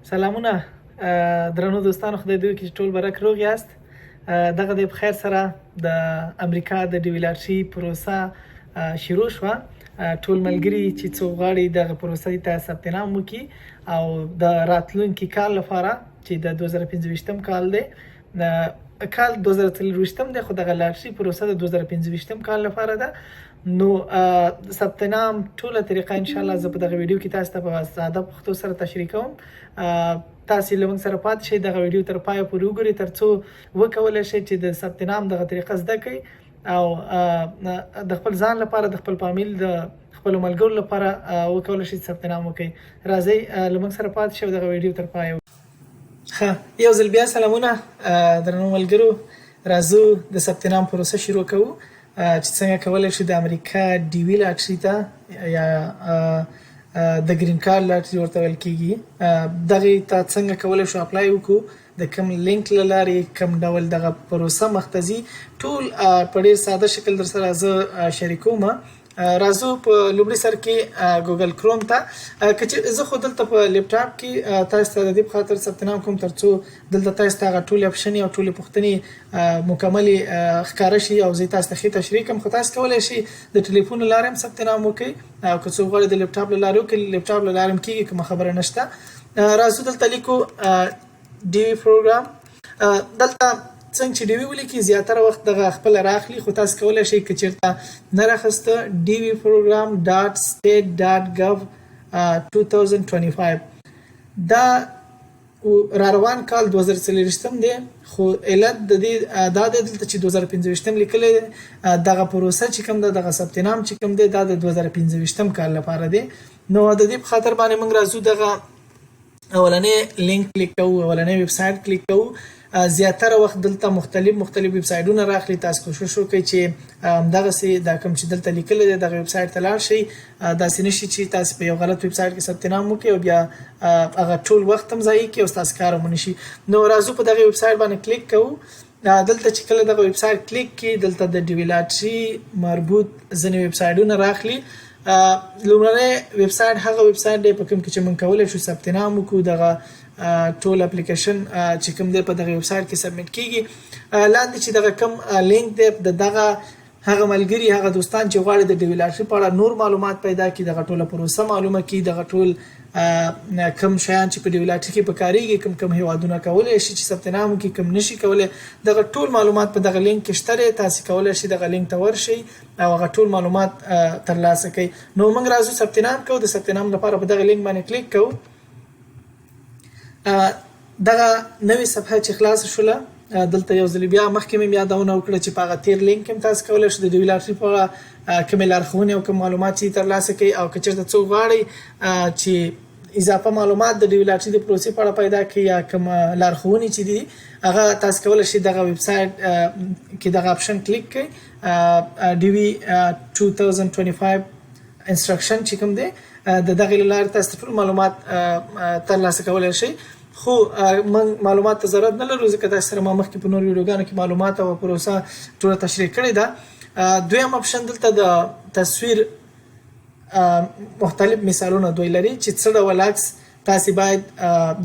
سلامونه درنو دوستانو، خدای دې وکړي چې ټول برک روغ یاست. دغه د بخیر سره د امریکا د ډیویلارشي پروسه شروع شوه. ټول ملګري چې څو غواړي دغه پروسې ته ثبت نام وکړي او د راتلونکي کال لپاره چې د 2025 کال دی، کال 2023 دی، خو دغه لارشي پروسه د 2025 کال لپاره ده. نو ثبت نام ټوله طریقه ان شاء الله زه په دغه ویډیو کې تاسو ته په ساده پښتو سره تشریح کوم. تاسو له موږ سره پاتې شئ، دغه ویډیو تر پایه پورې وګورئ ترڅو وکولای شئ چې د ثبت نام دغه طریقه زده کړئ او د خپل ځان لپاره، د خپل فامیل، د خپل ملګرو لپاره وکولای شئ ثبت نام وکړئ. راځئ له موږ سره پاتې شئ دغه ویډیو تر پایه. یو ځل بیا سلامونه درنو ملګرو، راځو د ثبت نام پروسه شروع کوو چې څنګه کولای شو د امریکا ډیوی لاټري ته یا د گرین کارت لاټري ورته ویل کیږي، دغه ته څنګه کولای شو اپلای وکړو، د کوم لینک لاري کوم ډول دغه پروسه مختزي ټول په ډیر ساده شکل در سره زه شریکوم. راځو په لومړي سر کې ګوګل کروم ته چې زه خو دلته په لیپټاپ کې تاسو ته د دې په خاطر ثبت نام کوم ترڅو دلته تاسو ته ټول اپشن او ټول پوښتنې مکمل ښکار شي او زه تاسو ته تشریح کوم. خو تاسو کولای شئ د ټلیفون لارې هم ثبت نام وکړئ او که څوک غواړي د لیپټاپ لارې وکړي، لیپټاپ لارې هم کېږي، کومه خبره نشته. راځو دلته لیکو ډي وی پروګرام. دلته څنګه چې ډیوی ولیکي زیاتره وخت دغه خپل راخلی، خو تاسو کولای شئ که چیرته نه راخسته dvprogram.state.gov 2025 دا را روان کال 2023 دی، خو علت د دې دا دلته چې 2025 لیکلی دغه پروسه چې کوم ده، دغه ثبت نام چې کوم دی دا د 2025 کال لپاره دی. نو د دې په خاطر باندې موږ راځو دغه اولنې لینک کلیک کوو، اولنې ویب سایټ کلیک کوو. زیاتره وخت دلته مختلف ویب سایټونه راخلي. تاسو کوشش وکړئ چې دغه سي دا کوم چې دلته لیکل دي دغه ویب سایټ ته لاړ شئ. دا سنشي چې تاسو په یو غلط ویب سایټ کې ثبت نام وکړئ او بیا هغه ټول وخت هم ضایع کړئ او تاسو کار مونږ شي. نو راځو په دغه ویب سایټ باندې کلیک کوو. دلته چې کله دغه ویب سایټ کلیک کړئ دلته د ډیویلارشي مربوط ځینې ویب سایټونه راخلي. لومړی ویب سایټ هغه ویب سایټ دی په کوم کې چې موږ کولای شو ثبت نام وکړو، دغه ټول اپلیکیشن چې کوم دی په دغه ویب سایټ کې سبمیټ کیږي. لاندې چې دغه کوم لینک دی دغه هغه ملګری، هغه دوستان چې غواړي د ډیویلارشي په اړه نور معلومات پیدا کړي، دغه ټوله پروسه معلومه کړي، دغه ټول کوم شیان چې په ډیویلارشي کې پکاريږي، کوم هیوادونه کولای شي چې ثبت نام وکړي، کوم نشي کولای، دغه ټول معلومات په دغه لینک کې شته. تاسو کولای شئ دغه لینک ته ورشئ او هغه ټول معلومات ترلاسه کړئ. نو موږ راځو ثبت نام کوو. د ثبت نام لپاره په دغه لینک باندې کلیک کوو. دغه نوې صفحه چې خلاص شوله، دلته یو ځل بیا مخکې مې یادونه وکړه چې په هغه تیر لینک هم تاسو کولای شئ د ډیویلارشي په اړه کومې لارښوونې او کوم معلومات چې ترلاسه کړئ او که چېرته څوک غواړي چې اضافه معلومات د ډیویلارشي د پروسې په اړه پیدا کړي یا کوم لارښوونې چې دي هغه تاسو کولای شئ دغه ویب سایټ کې دغه اپشن کلیک کړئ. ډیوی 2025 انسترکشن چې کوم دی د دغه لارې تاسو ټول معلومات ترلاسه کولای شئ. خو من معلومات ته ضرورت نه لرو ځکه تاسو سره ما مخکې په نور ویډیوګانو کې معلومات او پروسه ټول تشریح کړې ده. دویم اپشن دلته د تصویر مختلف مثالونه دوی لري چې څه ډول عکس تاسو باید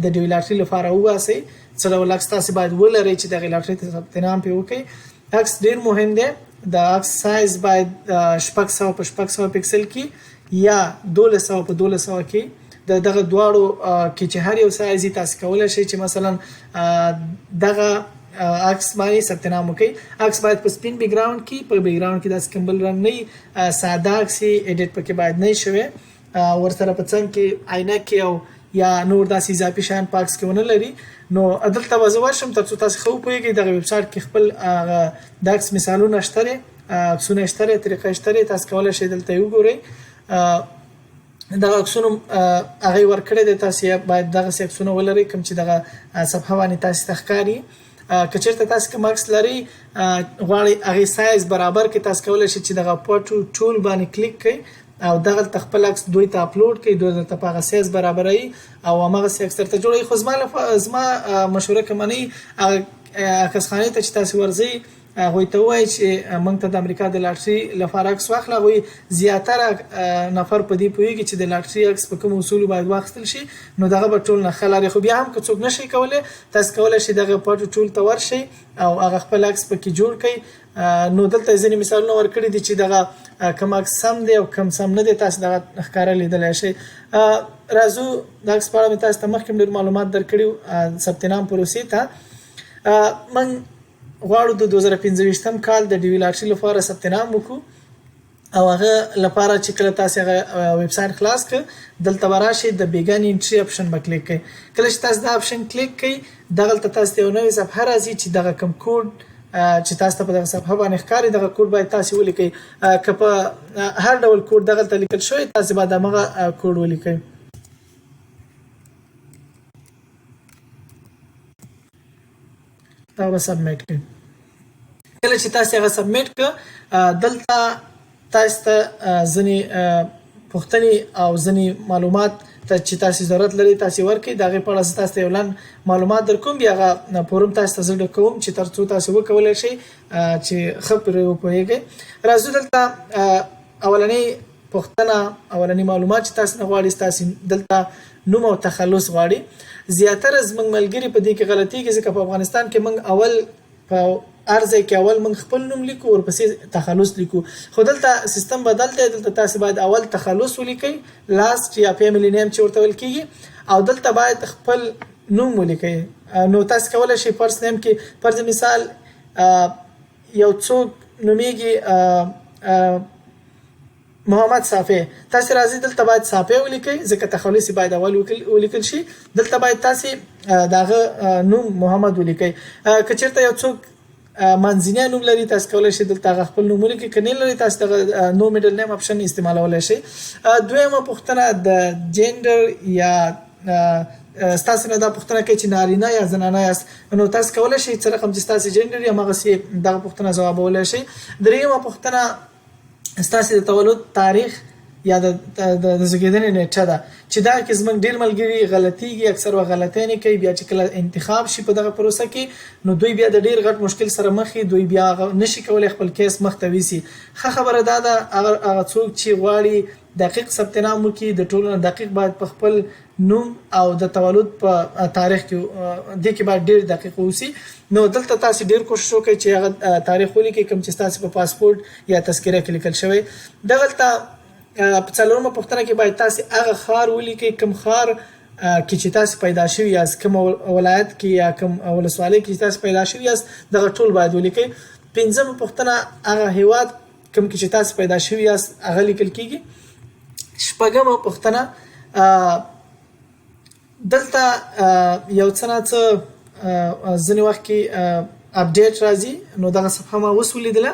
د ډیویلارشي لپاره وباسئ، څه ډول عکس تاسو باید ولرئ چې د ډیویلارشي ته ثبت نام پې وکړئ. عکس ډیر مهم دی. د عکس سایز باید 600 په 600 پکسل کې یا 1200 په 1200 کې. دغه دواړو کې چې هر یو سایز تاسو کولای شئ چې مثلا دغه عکس باندې ثبت نام وکړئ. عکس باید په سپین بیک ګراوند کې، په بیک ګراوند کې داسې کمبل رنګ نه، ساده عکس ایډیټ پکې باید نه شوی، ورسره په څنګ کې عینه کې او یا نور داسې اضافي شیان په عکس کې ونه لري. نو دلته به زه ورشم ترڅو تاسو ښه وپوهیږئ. دغه ویب سایټ کې خپل د عکس مثالونه شته، عکسونه شته، طریقه شته، تاسو کولای شئ دلته وګورئ. دغه عکسونه هغه ورکړی دی، تاسو باید دغه عکسونه ولرئ کوم چې دغه صفحه باندې تاسو ته ښکاري. که چېرته تاسو کوم عکس لرئ غواړئ هغې سایز برابر کړئ، تاسو کولای شئ چې دغه پټو ټول باندې کلیک کړئ او دغه خپل عکس دوی ته اپلوډ کړئ، دوی ته په هغه سایز برابروي او هماغسې عکس درته جوړوي. خو زما مشوره کوم نه هغه کسخانې ته چې تاسو ورځئ هغوی ته ووایي چې موږ ته د امریکا د لاټري لپاره عکس واخله. هغوی زیاتره نفر په دې پوهېږي چې د لاټري عکس په کوم اصولو باید واخیستل شي، نو دغه به ټول نښه لري. خو بیا هم که څوک نشي کولی، تاسو کولی شئ دغه پټو ټول ته ورشئ او هغه خپل عکس پکې جوړ کړئ. نو دلته ځینې مثالونه ورکړي دي چې دغه کوم عکس سم دی او کوم سم نه دی، تاسو دغه ښکاره لیدلی شئ. راځو د عکس په اړه مې تاسو ته مخکې ډېر معلومات درکړي. ثبت نام پروسې ته موږ غواړو د 2025 کال د ډي وي لاټري لپاره ثبت نام وکړو، او هغه لپاره چې کله تاسو هغه ویب سایټ خلاص کړئ، دلته به راشئ د بیګن انټري اپشن به کلیک کړئ. کله چې تاسو دا اپشن کلیک کړئ، دغلته تاسو ته یو نوې صفحه راځي چې دغه کوم کوډ چې تاسو ته په دغه صفحه باندې ښکاري، دغه کوډ باید تاسو ولیکئ. که په هر ډول کوډ دغلته لیکل شوی، تاسو باید همغه کوډ ولیکئ. دا به سبمیټ کړئ. کله چې تاسو هغه سبمیټ کړ، دلته تاسو ته ځینې پوښتنې او ځینې معلومات چې تاسو ضرورت لري تاسو ورکړئ. د هغې په اړه زه تاسو ته یو لنډ معلومات درکوم، بیا هغه فورم تاسو ته زه ډکوم چې تر څو تاسو وکولی شئ چې ښه پرې وپوهېږئ. راځو دلته اولنۍ پوښتنه، اولنۍ معلومات چې تاسو نه غواړي، تاسو دلته نوم او تخلص غواړي. زیاتره زموږ ملګري په دې کې غلطېږي، ځکه په افغانستان کې موږ اول په هر ځای کې اول موږ خپل نوم لیکو، ورپسې تخلص لیکو. خو دلته سیستم بدل دی، دلته تاسو باید اول تخلص ولیکئ، لاست یا فیملی نیم چې ورته ویل کېږي، او دلته باید خپل نوم ولیکئ. نو تاسو کولی شئ فرست نیم کې فرض مثال یو څوک نومیږي محمد صافی، تاسو راځئ دلته باید صافی ولیکئ، ځکه تخلص باید اول ولیکل شي. دلته باید تاسو دغه نوم محمد ولیکئ. که چېرته یو څوک منځنی نوم لري، تاسو کولی شئ دلته هغه خپل نوم ولیکئ. که نه لري، تاسو دغه نو میډل نیم اپشن استعمالولی شئ. دویمه پوښتنه د جینډر یا ستاسو نه دا پوښتنه کوي چې نارینه یا زنانه یاست، نو تاسو کولی شئ څه رقم چې ستاسو جینډر یا همغسې دغه پوښتنه ځوابولی شئ. درېیمه پوښتنه ستاسو د تولد تاریخ یا د زیږیدنې نیټه ده، چې دا کې زموږ ډېر ملګري غلطېږي، اکثر وخت غلطۍ کوي. بیا چې کله انتخاب شي په دغه پروسه کې، نو دوی بیا د ډېر غټ مشکل سره مخ وي، دوی بیا نشي کولی خپل کیس مخ ته ویسي. ښه خبره دا ده هغه څوک چې غواړي دقیق ثبت نام وکړي، د ټولو نه دقیق باید په خپل نوم او د تولد په تاریخ کې دې کې باید ډېر دقیق اوسي. نو دلته تاسو ډېر کوشش وکړئ چې هغه تاریخ ولیکئ کوم چې ستاسو په پاسپورت یا تذکره کې لیکل شوی. دغلته په څلورمه پوښتنه کې باید تاسو هغه ښار ولیکئ، کوم ښار کې چې تاسو پیدا شوي یاست، کوم ولایت کې یا کوم ولسوالۍ کې چې تاسو پیدا شوي یاست، دغه ټول باید ولیکئ. پنځمه پوښتنه هغه هیواد کوم کې چې تاسو پیدا شوي یاست هغه لیکل کېږي. شپږمه پوښتنه دلته یو څه نه څه ځینې وخت کې اپډیټ راځي، نو دغه صفحه ما اوس ولیدله،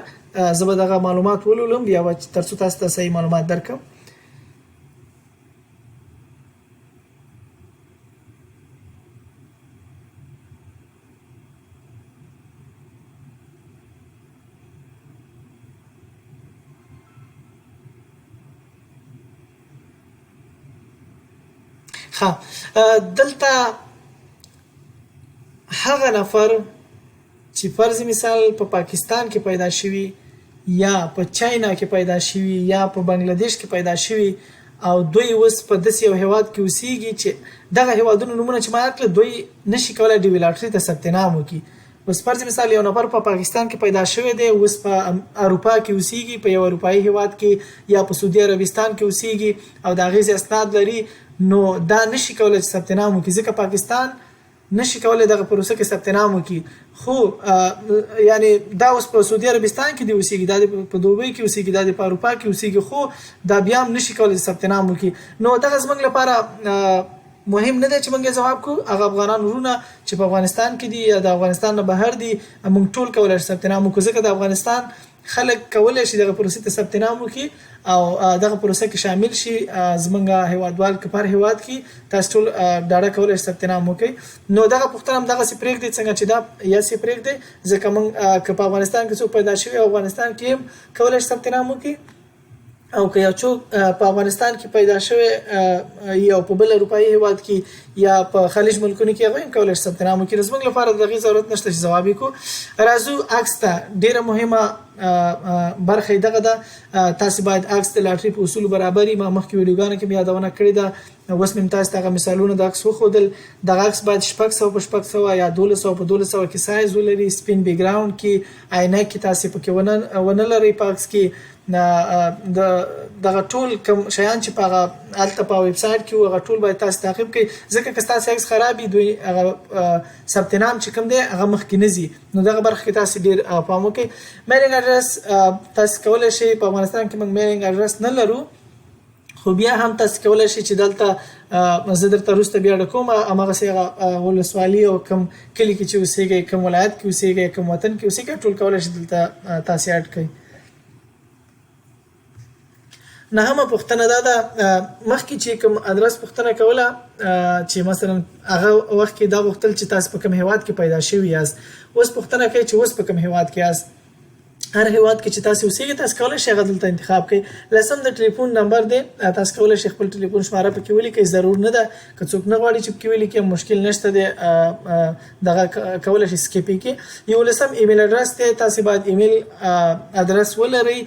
زه به دغه معلومات ولولم بیا تر څو تاسو ته صحیح معلومات درکړم. دلته هغه نفر چې فرض مثال په پاکستان کې پیدا شوی یا په چاینا کې پیدا شوی یا په بنگلاديش کې پیدا شوی او دوی اوس په داسې یو هیواد کې اوسېږي چې دغه هیوادونو نومونه چې ما کړل، دوی نشي کولی ډي وي لاټري ته ثبت نام وکړي. اوس فرض مثال یو نفر په پاکستان کې پیدا شوی دی، اوس په اروپا کې اوسېږي، په یو اروپایي هیواد کې یا په سعودي عربستان کې اوسېږي او د هغې اسناد لري، نو دا نشي کولی چې ثبت نام وکړي، ځکه پاکستان نشي کولی دغه پروسه کې ثبت نام وکړي. خو یعنی دا اوس په سعودي عربستان کې دی اوسېږي، دا په دوبۍ کې اوسېږي، دا په اروپا کې اوسېږي، خو دا بیا هم نشي کولی ثبت نام وکړي. نو دغه زموږ لپاره مهم نه دی چې موږ ځواب کوو. هغه افغانان ورونه چې په افغانستان کې دي یا د افغانستان نه بهر دي، موږ ټول کولی شو ثبت نام وکړو، ځکه د افغانستان خلک کولی شي دغه پروسې ته ثبت نام وکړي او دغه پروسه کې شامل شي. زمونږ هیوادوال که پر هیواد کې تاسو ټول ډاډه کولی شئ ثبت نام وکړئ. نو دغه پوښتنه هم دغسې پرېږدئ څنګه چې دا یاسې پرېږدئ، ځکه موږ که په افغانستان کې څوک پیدا شوي او افغانستان کې هم کولی شي ثبت نام وکړي. او که یو څوک په افغانستان کې پیدا شوی یا په بل اروپایي هیواد کې یا په خلیج ملکونو کې هغه هم کولای شي ثبت نام وکړي. زموږ لپاره دغه ضرورت نشته چې ځواب وکړو. راځو عکس ته. ډیره مهمه برخه دغه ده، تاسو باید عکس د لاټري په اصول برابرۍ ما مخکې ویډیوګانو کې یادونه کړې ده. اوس مې تاسو ته مثالونه د عکس وښودل. دغه عکس باید 600 په 600 یا 1200 په 1200 کې سایز ولري. سپین بیک ګراوند کې عینه کې تاسو پکې ونه لري. په عکس کې دغه ټول کوم شیان چې په الته په ویب سټ کې هغه ټول باید تاسو تعقیب کړئ، ځکه که تاسو عکس خرابې دوی هغه ثبت نام چې کوم دی هغه مخکې نه ځي. نو دغه برخه کې تاسو ډیر پام وکړئ. میلینګ اډرس تاسو کولای شئ، په افغانستان کې موږ میلینګ اډرس نه لرو، خو بیا هم تاسو کولای شئ چې دلته زه درته وروسته بیا ډکوم هماغسې هغه ولسوالي او کوم کلي کې چې اوسېږئ، کوم ولایت کې اوسېږئ، کوم وطن کې اوسېږئ، ټول کولای شئ دلته تاسو اډ کړئ. نهمه پوښتنه دا ده، مخکې چې کوم ادرس پوښتنه کوله چې مثلا هغه وخت کې دا غوښتل چې تاسو په کوم هیواد کې پیدا شوي یاست. اوس پوښتنه کوي چې اوس په کوم هیواد کې یاست. هر هیواد کې چې تاسو اوسېږئ تاسو کولای شئ هغه دلته انتخاب کړئ. لسم د ټلیفون نمبر دی، تاسو کولای شئ خپل ټلیفون شماره پکې ولیکئ. ضرور نه ده که څوک نه غواړي چې پکې ولیکي، مشکل نشته دی، دغه کولای شئ سکیپ یې کړئ. 11 ایمیل اډرس دی، تاسو باید ایمیل اډرس ولرئ.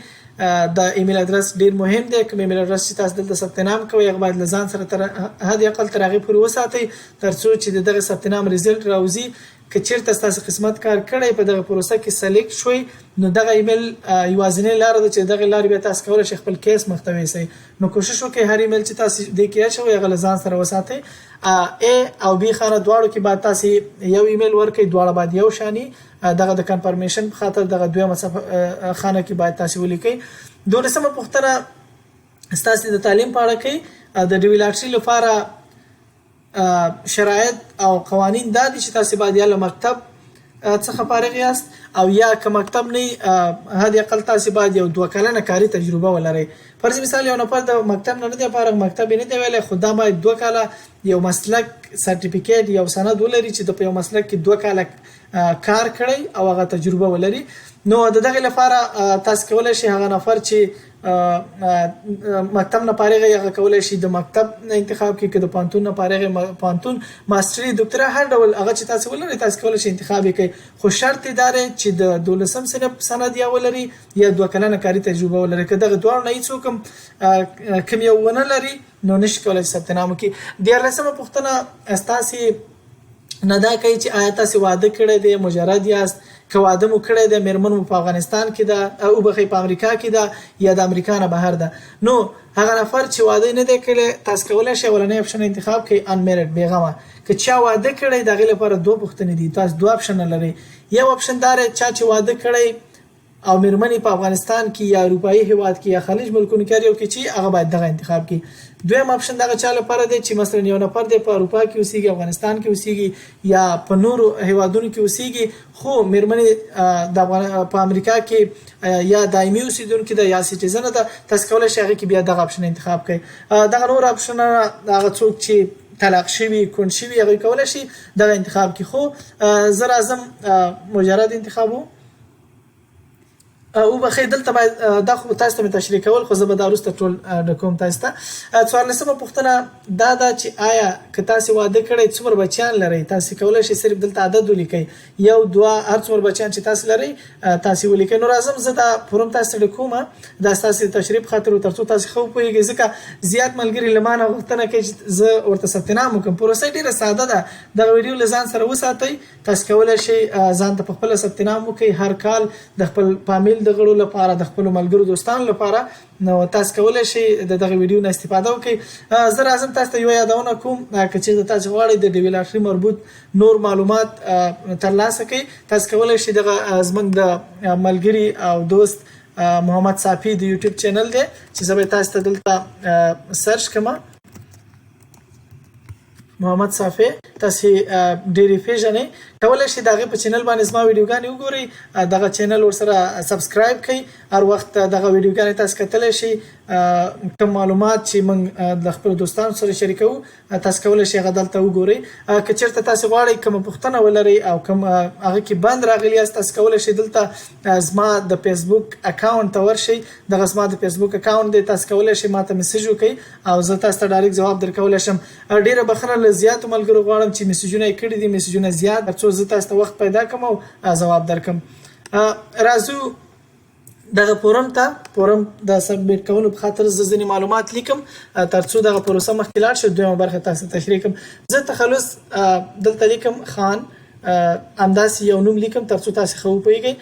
د ایمیل اډرس ډیر مهم دی. کوم ایمیل اډرس چې تاسو دلته ثبت نام کوئ هغه باید له ځان سره تر حد اقل تر هغې پورې وساتئ ترڅو چې دغه ثبت نام ریزلټ راوځي. که چیرته تاسو قسمت کار کړی په دغه پروسه کې سلیکټ شوي، نو دغه ایمیل یوازینۍ لاره ده چې دغه لارې بیا تاسو کولای شئ خپل کیس مخته ویسئ. نو کوشش وکړئ هر ایمیل چې تاسو دې کې اچوئ هغه له ځان سره وساتئ. A او B خانه دواړو کې باید تاسو یو ایمیل ورکړئ، دواړه باید یو شانی. دغه د کنفرمیشن په خاطر دغه دویمه خانه کې باید تاسو ولیکئ. 12مه پوښتنه ستاسو د تعلیم په اړه کوي. د ډیوی لاټري لپاره شرایط او قوانین دا دي چې تاسو باید یا له مکتب څخه فارغ یاست او یا که مکتب نه حد اقل تاسو باید یو 2 کلنه کاري تجربه ولرئ. فرض مثال یو نفر د مکتب نه دی فارغ، مکتب نه دی ویلی، خو دا باید 2 کاله یو مسلک سرټیفیکیټ یو سند ولري چې د په یو مسلک کې 2 کاله کار کړی او هغه تجربه ولري. نو د دغه لپاره تاسو کولای شئ هغه نفر چې مکتب نه فارغ هغه کولای شي د مکتب نه انتخاب کړي، که د پوهنتون نه فارغ پوهنتون، ماستري، ډاکټري، هر ډول هغه چې تاسو ولرئ تاسو کولای شئ انتخاب کړئ. خو شرط یې دا دی چې د 12م صنف سند یا ولري یا 2 کلنه کاري تجربه ولري. که دغه دواړو نه هیڅ کوم یو ونه لري نو نشي کولای ثبت نام وکړي. 14مه پوښتنه ستاسو نه دا کوي چې آیا تاسو واده کړی دی، مجرد یاست، که واده مو کړی دی میرمن مو په افغانستان کې ده او بخې په امریکا کې ده یا د امریکا نه بهر ده. نو هغه نفر چې واده نه دی کړی تاسو کولای شئ اولنی اپشن انتخاب کړئ انمیرډ، بیغمه. که چا واده کړی د هغې لپاره 2 پوښتنې دي، تاسو 2 اپشن لرئ. یو اپشن دا دی چا چې واده کړی او میرمنې په افغانستان کې یا اروپایي هیواد کې یا خلیج ملکونو کې یو کې چې هغه باید دغه انتخاب کړي. دویم اپشن دغه چا لپاره دی چې مثلا یو نفر دی په اروپا کې اوسېږي، افغانستان کې اوسېږي یا په نورو هیوادونو کې اوسېږي، خو میرمنې په امریکا کې یا دایمي اوسېدونکې ده یا سټیزن ده، تاسو کولای شئ هغې کې بیا دغه اپشن انتخاب کړئ. دغه نور اپشنونه هغه څوک چې طلاق شوي، کونډ شوي، هغوی کولای شي دغه انتخاب کړي. خو زه راځم مجرد انتخابو او بخې دلته باید دا خو تاسو ته تشریح کول، خو زه به دا وروسته ټول ډکوم تاسو ته. 14مه پوښتنه دا ده چې آیا که تاسو واده کړی څومره بچیان لرئ؟ تاسو کولای شئ صرف دلته عدد ولیکئ، 1 2 هر څومره بچیان چې تاسو لرئ تاسو ولیکئ. نو راځم زه دا فورم تاسو ته ډکوم، دا ستاسو تشریح خاطر ترڅو تاسو خو پوهیږئ، ځکه زیات ملګري له ما نه غوښتنه کوي چې زه ورته ثبت نام وکړم. پروسه ډېره ساده ده. دغه ویډیو له ځان سره وساتئ، تاسو کولای شئ ځان ته په خپله ثبت نام وکړئ هر کال د خپل فامیل د غړو لپاره، د خپل ملګرو دوستانو لپاره. نو تاسو کولای شئ دغه ویډیو نه استفاده وکړئ. زه راځم تاسو ته یو یادونه کوم، که چېرته تاسو غواړئ د ډیوی لاټري مربوط نور معلومات ترلاسه کړئ، تاسو کولای شئ دغه زموږ د ملګري او دوست محمد صافي د یوټیوب چینل دی چې زه به تاسو ته دلته سرچ کړم، محمد صافي تاسو ډېری پیژنې کولای شئ دغه په چینل باندې زما ویډیوګانې وګورئ دغه چینل ورسره سبسکرایب کړئ هر وخت دغه ویډیوګانې تاسو کتلی شئ کوم معلومات چې موږ د خپل دوستانو سره شریکو تاسو کولای شئ هغه دلته وګورئ که چېرته تاسو غواړئ کومه پوښتنه ولرئ او کوم هغه کې بند راغلی یاست تاسو کولای شئ دلته زما د فیسبوک اکاونټ ته ورشئ دغه زما د فیسبوک اکاونټ دی تاسو کولای شئ ماته میسج وکړئ او زه تاسو ته ډایرکټ جواب درکولی شم ډیره بخښنه له زیاتو ملګرو غواړم چې میسجونه یې کړي دي میسجونه زیات تر څو زه تاسو ته وخت پیدا کړم او جواب درکړم راځو دغه فورم د سبمیټ کولو په خاطر زه ځینې معلومات لیکم تر څو دغه پروسه مخکې لاړ شي دویمه برخه تاسو ته تشریح کوم زه تخلص دلته لیکم خان همداسې یو نوم لیکم تر څو تاسو ښه وپوهیږئ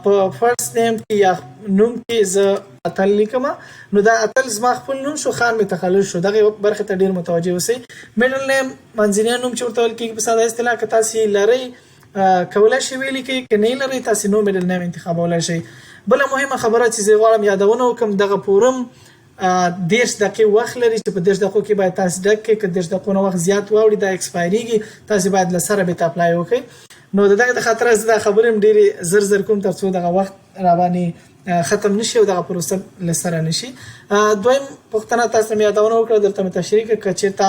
په فرست نیم کې یا نوم کې زه اتل لیکم نو دا اتل زما خپل نوم شو خان مې تخلص شو دغه برخه ته ډیر متوجه اوسئ میډل نیم منځنی نوم چې ورته ویل کېږي په ساده اصطلاح که تاسو لرئ کولای شئ ویلي کې که نه لرئ تاسو نو میډل نیم انتخابولی شئ بله مهمه خبره چې زه غواړم یادونه وکړم دغه فورم 10 دقیقې وخت لري چې په 10 دقیقو کې باید تاسو ډک کړئ که 10 دقیقو نه وخت زیات واوړي دا ایکسپایریږي تاسو باید له سره بیرته اپلای وکړئ نو دغه د خاطر زه دا خبرې هم ډېرې زر کړم تر څو دغه وخت را باندې ختم نشي او دغه پروسه له سره نشي دویم پوښتنه تاسو مې یادونه وکړه درته مې تشریح کړه که چېرته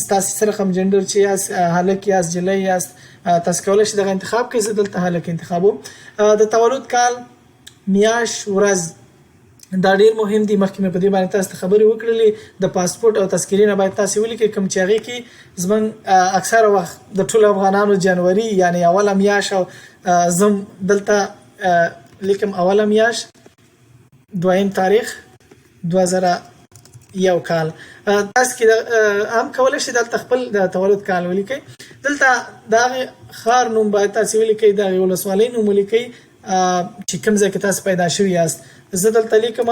ستاسو سره کوم جنډر چې یاست هلک یاست جلی یاست تاسو کولی شئ دغه انتخاب کړئ زه دلته هلک انتخابوم د تولد کال میاشت ورځ دا ډیر مهم دي مخکې مې په دې باندې تاسو ته خبرې وکړلې د پاسپورت او تذکرې نه باید تاسو ولیکئ کوم چې هغې کې زموږ اکثره وخت د ټولو افغانانو جنوري یعنی اوله میاشت او زم دلته لیکم اوله میاشت دویم تاریخ 2001 کال تاسو کې هم کولی شئ دلته خپل د تولد کال ولیکئ دلته د هغې ښار نوم باید تاسو ولیکئ د هغې ولسوالۍ نوم ولیکئ چې کوم ځای کې تاسو پیدا شوي یاست زه دلته لیکم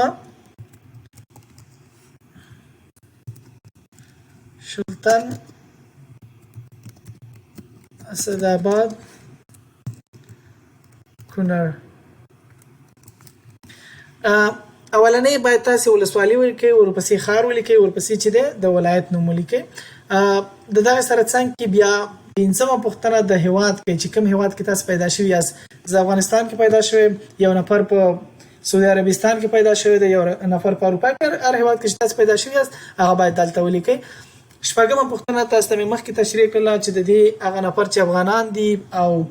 سلطان اسداباد کونړ اولنۍ باید تاسو ولسوالۍ ولیکئ ورپسې ښار ولیکئ ورپسې چې دی د ولایت نوم ولیکئ د دغه سره څنګ کې بیا پنځمه پوښتنه د هیواد کې چې کوم هیواد کې تاسو پیدا شوي یاست زه افغانستان کې پیدا شوی یو نفر په سعودي عربستان کې پیدا شوی دی یو نفر په اروپا کې هر هیواد کې چې تاسو پیدا شوي یاست هغه باید دلته ولیکئ شپږمه پوښتنه تاسو ته مې مخکې تشریح کړله چې د دې هغه نفر چې افغانان دي او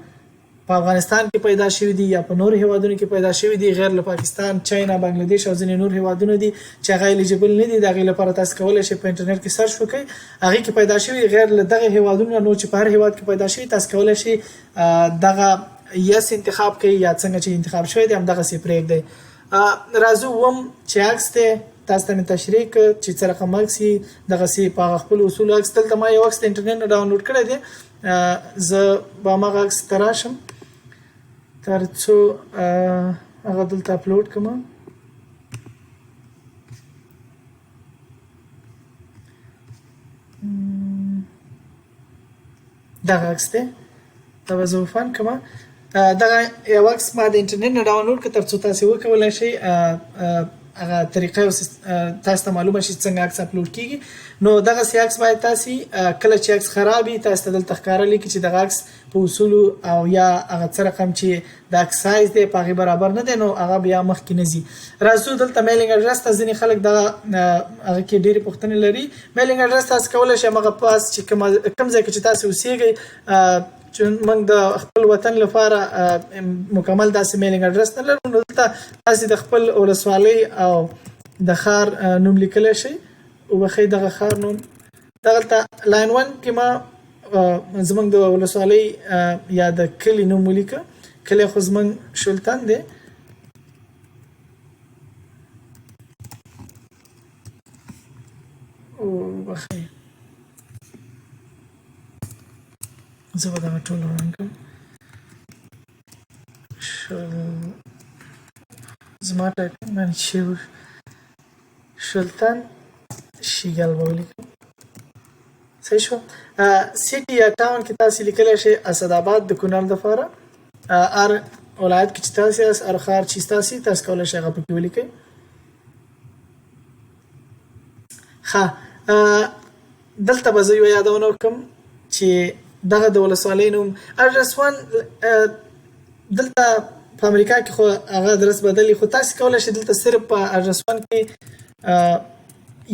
په افغانستان کې پیدا شوي دي یا په نورو هیوادونو کې پیدا شوي دي غیر له پاکستان چاینا بنگلاديش او ځینې نور هیوادونه دي چې هغه الیجیبل نه دي د هغې لپاره تاسو کولی شئ په انټرنیټ کې سرچ وکړئ هغې کې پیدا شوي غیر له دغه هیوادونو نو چې په هر هیواد کې پیدا شوي تاسو کولی شئ دغه یس انتخاب کوي یا څنګه چې انتخاب شوی دی همدغسې پرېږدئ راځو اووم چې عکس دی تاسو ته مې تشریح کړ چې څه رقم عکس یې دغسې په هغه خپلو اصولو عکس دلته ما یو عکس د انټرنیټ نه ډاونلوډ کړی دی زه به هماغه عکس ته راشم تر څو هغه دلته اپلوډ کړم دغه عکس دی دا به زه وفان کړم دغه یو عکس ما د انټرنیټ نه ډاونلوډ کړ تر څو تاسو وکولی شئ هغه طریقه تاسو ته معلومه شي څنګه عکس اپلوډ کیږي نو دغسې عکس باید تاسو کله چې عکس خراب وي تاسو ته دلته ښکاره لیکي چې دغه عکس په اصولو او یا هغه څه رقم چې د عکس سایز دی په هغې برابر نه دی نو هغه بیا مخکې نه ځي راځو دلته میلینګ اډرس ته ځینې خلک دغه هغه کې ډېرې پوښتنې لري میلینګ اډرس تاسو کولی شئ همغه پاس چې کوم ځای کې چې تاسو اوسیږئ چې موږ د خپل وطن لپاره مکمل داسې میلینګ اډرس نه لرو نو دلته تاسو د خپل ولسوالۍ او د ښار نوم لیکلی شئ وبښئ دغه ښار نوم دغلته لاین 1 کې ما زموږ د ولسوالۍ یا د کلي نوم ولیکه کلی خو زموږ شلتن دی وبښئ زه به دغه ټول روان کړم زما ټایپینګ باندې شلتن شیګل به ولیکم صحیح شو سیټي یا ټاون کې تاسو لیکلی شئ اسداباد د کونړ دپاره هر ولایت کې چې تاسو یاست هر ښار چې تاسو کولی شئ هغه پکې ولیکئ ښه دلته به زه یوه یادونه وکړم چې دغه د ولسوالۍ نوم اډرسوان دلته په امریکا کې خو هغه درس بدلی خو تاسو کولای شئ دلته صرف په اډرسوان کې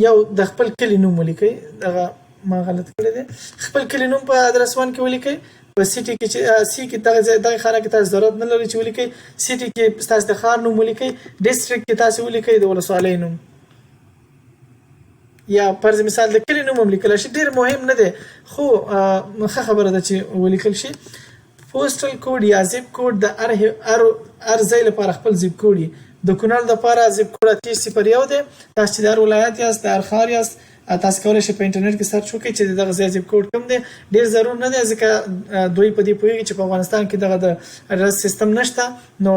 یو د خپل کلی نوم ولیکئ دغه ما غلط کړی دی خپل کلی نوم په اډرسوان کې ولیکئ په سیټي کې چې سی کې دغه خانه کې تاسو ضرورت نه لري چې ولیکئ سیټي کې تاسو د ښار نوم ولیکئ ډیسټریکټ کې تاسو ولیکئ د ولسوالۍ نوم یا فرض مثال د کلی نوم هم لیکل شي ډیر مهم نه دی خو ښه خبره ده چې ولیکل شي پوسټل کوډ یا زیپ کوډ د هر ځای لپاره خپل زیپ کوډ د کونړ لپاره زیپ کوډ 3001 دی تاسو چې د هر ولایت یاست د هر ښار یاست تاسو کولای شئ په انټرنیټ کې سرچ وکړئ چې دغه ځای زیپ کوډ کوم دی ډیر ضرور نه دی ځکه دوی په دې پوهیږي چې په افغانستان کې دغه د اډرس سیستم نشته نو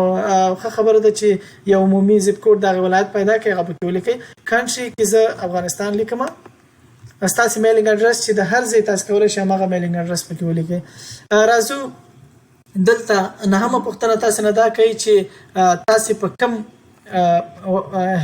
ښه خبره ده چې یو عمومي زیپ کوډ دغه ولایت پیدا کړئ هغه پکې ولیکئ کنټري کې زه افغانستان لیکم ستاسو میلینګ اډرس چې د هر ځای تاسو کولای شئ هغه میلینګ اډرس پکې ولیکئ راځو دلته نهمه پوښتنه تاسو نه دا کوي چې تاسو په کم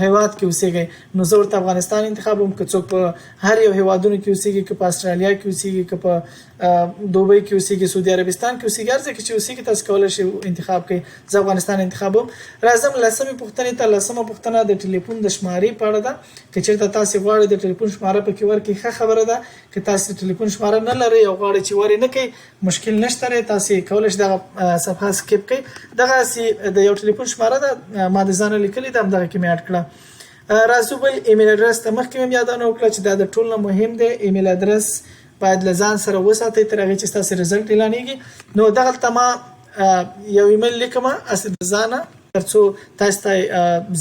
هیواد کې اوسېږئ نو زه ورته افغانستان انتخابوم که څوک په هر یو هیوادونو کې اوسېږي که په استرالیا کې اوسېږي که په دوبۍ کې اوسېږي سعودي عربستان کې اوسېږي هر ځای کې چې اوسېږي تاسو کولی شئ انتخاب کړئ زه افغانستان انتخابوم راځم لسمې پوښتنې ته لسمه پوښتنه د ټلیفون د شمارې په اړه ده که چېرته تاسو غواړئ د ټلیفون شماره پکې ورکړئ ښه خبره ده که تاسو د ټلیفون شماره نه لرئ او غواړئ چې ورې نه کوئ مشکل نشته دی تاسو کولی شئ دغه صفحه سکیپ کړئ دغسې د یو ټلیفون شماره ده ما د ځانه لیکلې ده همدغه کې مې اډ کړه راځو بل ایمیل اډرس ته مخکې مې یادونه وکړه چې دا د ټول نه مهم دی ایمیل اډرس باید له ځان سره وساتئ تر هغې چې ستاسو رزلټ اعلانېږي نو دغلته ما یو ایمیل لیکم هسې د ځانه تر څو تاسو ته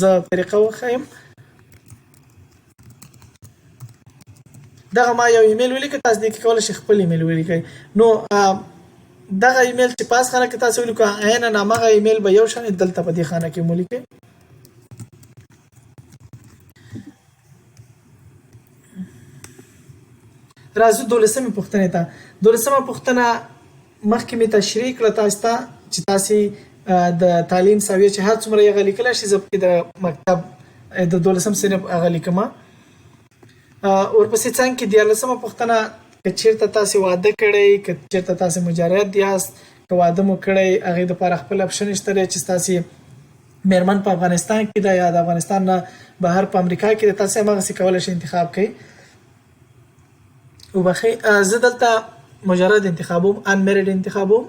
زه طریقه وښیم دغه ما یو ایمیل ولیکه تاسو دې کې کولی شئ خپل ایمیل ولیکئ نو دغه ایمیل چې پاس خانه کې تاسو ولیکو عیناً همغه ایمیل به یو شان دلته په دې خانه کې ولیکئ راځو دولسمې پوښتنې ته دولسمه پوښتنه مخکې مې تشریح کړه تاسو ته چې تاسو د تعلیم سویه چې هر څومره یې لیکلی شي زه پکې د مکتب د 12 صنف هغه لیکم ورپسې څنګ کې 14مه پوښتنه که چېرته تاسو واده کړی که چېرته تاسو مجرد یاست که واده مو کړی هغې دپاره خپل اپشن شته دی چې تاسو میرمن په افغانستان کې ده یا د افغانستان نه بهر په امریکا کې ده تاسو همغسې کولی شئ انتخاب کړئ وبخښئ زه دلته مجرد انتخابوم انمیرډ انتخابوم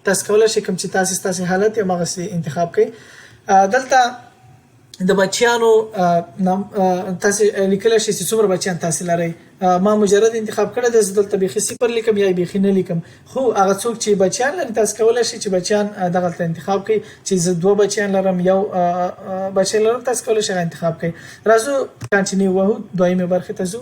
تاسو کولی شئ کوم چې تاسو ستاسو حالت یې همغسې انتخاب کړئ دلته د بچیانو تاسو لیکلی شئ چې څومره بچیان تاسو لرئ ما مجرد انتخاب کړی دی زه دلته بیخي صفر لیکم یا بیخي نه لیکم خو هغه څوک چې بچیان لري تاسو کولی شئ چې بچیان دغلته انتخاب کړئ چې زه 2 بچیان لرم یو بچی لرم تاسو کولی شئ انتخاب کړئ راځو کانټینیو وهو دویمې برخې ته ځو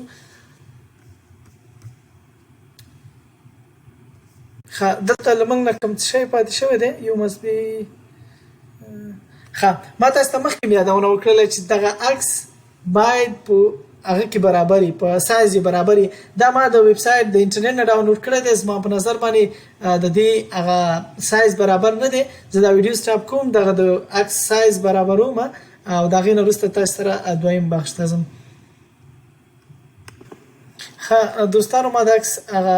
دلته لمنګ نه کوم شی پاتې شوی دی یو مصبي ما تاسو ته مخکې یادونه وکړله چې دغه عکس باید په هغه کې برابري په سایز یې برابري دا ما د ویب سایټ د انټرنیټ نه ډاونلوډ کړی دی زما په نظر باندې د دې هغه سایز برابر نه دی زه دا ویډیو سټاپ کوم دغه د عکس سایز برابروم او د هغې نه وروسته تاسو سره دویم بخش ته ځم دوستانو ما د عکس هغه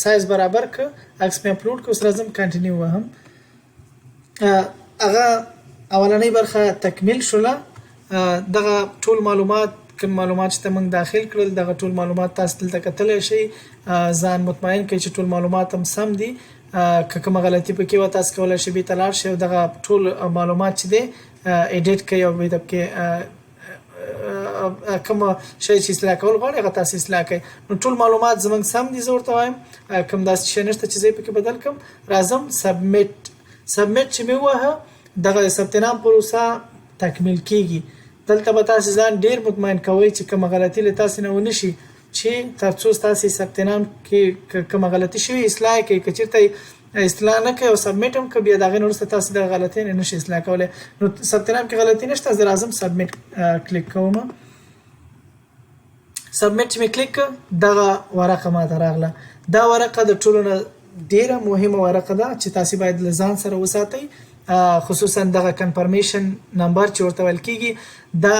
سایز برابر که عکس مې اپلوډ که اوس راځم کانټینیو وهم هغه اولنۍ برخه تکمیل شوله دغه ټول معلومات کوم معلومات چې ته موږ داخل کړل دغه ټول معلومات تاسو دلته کتلی شئ ځان مطمئن کړئ چې ټول معلومات هم سم دي که کومه غلطي پکې وه تاسو کولی شئ بېرته لاړ شئ او دغه ټول معلومات چې دی ایډیټ کړئ او بیا پکې کوم شی چې اصلاح کول غواړي هغه تاسو اصلاح کړئ نو ټول معلومات زموږ سم دي زه ورته وایم کوم داسې شی نشته چې زه یې پکې بدل کړم راځم سبمیټ چې مې ووهه دغه ثبت نام پروسه تکمیل کیږي دلته به تاسو ځان ډیر مطمئن کوئ چې کومه غلطي له تاسو نه ونه شي چې تر څو تاسو ثبت نام کې کومه غلطي شوي اصلاح کړئ که چېرته اصلاح نه کوي او سبمیټ هم که بیا د هغې نه وروسته تاسو دغه غلطۍ نه نشئ اصلاح کولی نو ثبت نام کې غلطي نشته زه راځم سبمیټ کلیک کوم سبمیټ چې مې کلیک کړ دغه ورقه ماته راغله دا ورقه د ټولو نه ډیره مهمه ورقه ده چې تاسو باید له ځان سره وساتئ خصوصا دغه کنفرمیشن نمبر چې ورته ویل کېږي دا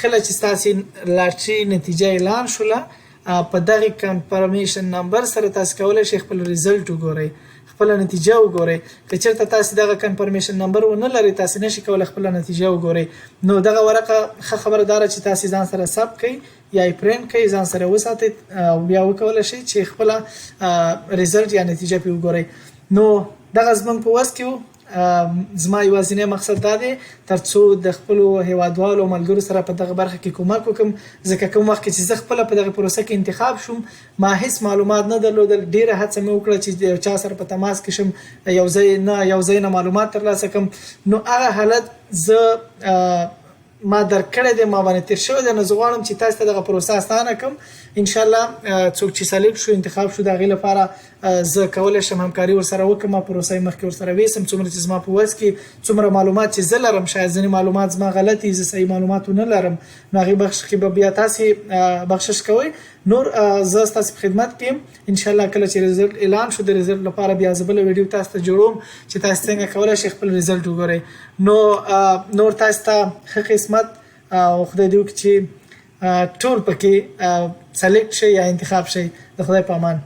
کله چې ستاسو لاټري نتیجه اعلان شوله په دغه کنفرمیشن نمبر سره تاسو کولای شئ خپل ریزلټ وګورئ، خپل نتیجه وګورئ. که چېرته تاسو دغه کنفرمیشن نمبر ونه لرئ تاسو نشئ کولای خپل نتیجه وګورئ. نو دغه ورقه ښه خبره ده چې تاسو ځان سره ثبت کړئ یا یې پرینټ کړئ، ځان سره وساتئ او بیا وکولای شئ چې خپل ریزلټ یا نتیجه پې وګورئ. نو دغه زموږ په وس کې و. زما یوازینی مقصد دا دی ترڅو د خپلو هیوادوالو ملګرو سره په دغه برخه کې کومک وکړم، ځکه کوم وخت چې زه خپله په دغه پروسه کې انتخاب شوم ما هیڅ معلومات نه درلودل. ډیره هڅه مې وکړه چې د چا سره په تماس کې شم، یو ځای نه معلومات ترلاسه کړم. نو هغه حالت زه ما درکړی دی، ما باندې تیر شوی دی. نو زه غواړم چې تاسو ته دغه پروسه اسانه کړم. انشاءالله څوک چې سلیکټ شو انتخاب شو د هغې لپاره زه کولی شم همکاري ورسره وکړم، پروسه یې مخکې ورسره ویسم څومره چې زما په وس کې څومره معلومات چې زه لرم. شاید ځینې معلومات زما غلط دي، زه صحیح معلومات ونه لرم، نو هغې بخش کې به بیا تاسې بخشش کوئ. نور زه ستاسې په خدمت کې یم. انشاءالله کله چې ریزلټ اعلان شو د ریزلټ لپاره بیا زه بله ویډیو تاسو ته جوړوم چې تاسو څنګه کولی شئ خپل ریزلټ وګورئ. نو نور تاسو ته ښه قسمت او خدای دې وکړي چې ټول پکې سلیکټ شي یا انتخاب شي. د خدای په امان.